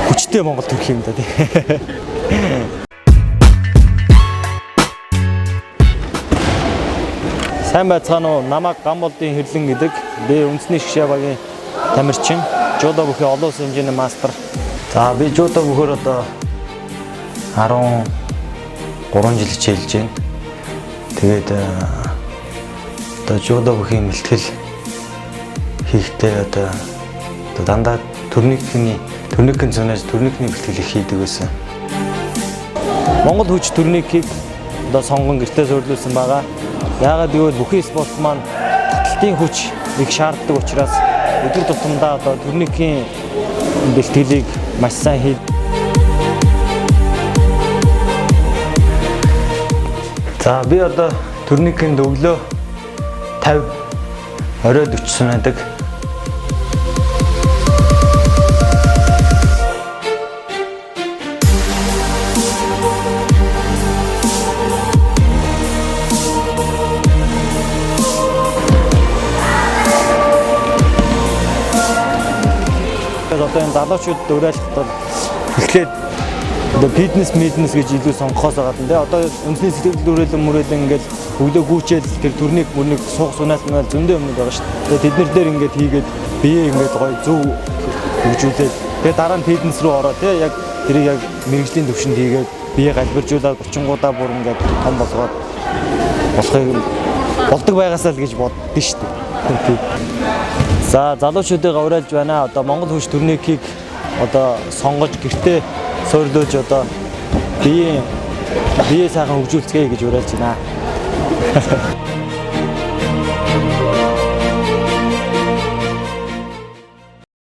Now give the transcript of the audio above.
хүчтэй Монгол төрх юм да тий. Сайн байцгаана уу? Намайг Гамболдын Хэрлэн гэдэг. Би үндэсний шгшээ багийн тамирчин. Жудо бүхий олон улсын хэмжээний мастер. За би жудо бүхээр одоо 13 жил хичээлж байна. Тэгээд одоо жудо бүхий мэлтгэл хийхдээ одоо дандаа турникийн зунаас турникийн бэлтгэл хийдэг байсан. Монгол хүч турникийг одоо сонгон гэртээ суурилуулсан байгаа. Яагаад гэвэл бүхий спорт маань таталтын хүч их шаарддаг учраас өдөр тутамдаа одоо турникийн бэлтгэлийг маш сайн хийдэг. За би одоо турникийн өглөө 50 орой 40 санаадаг. Одоо энэ залуучууд уриалгахад эхлээд одоо фитнес гэж илүү сонгохоос байгаа юм. Одоо үндэсний сэтгэл хүрээлэн ингээл өглөө гүйчээл тэр турник мөрник суугнаас зөндөө өмнө байгаа шүү дээ. Тэднэр дээр ингээд хийгээд бие ингээд гоё зөв хөгжүүлээд тэгээ дараа нь фитнес рүү ороо тий яг тэрийг яг мэрэгжлийн төвшөнд хийгээд бие галбиржуулаад 30-гуудаа бүр ингээд том болгоод болохыг болдог байгаасаа л гэж боддөө шүү дээ. За залуучуудыг уриалж байна. Одоо Монгол хүч турникийг одоо сонгож гэртээ суурилуулж одоо бие сайхан хөгжүүлцгээе гэж уриалж байна.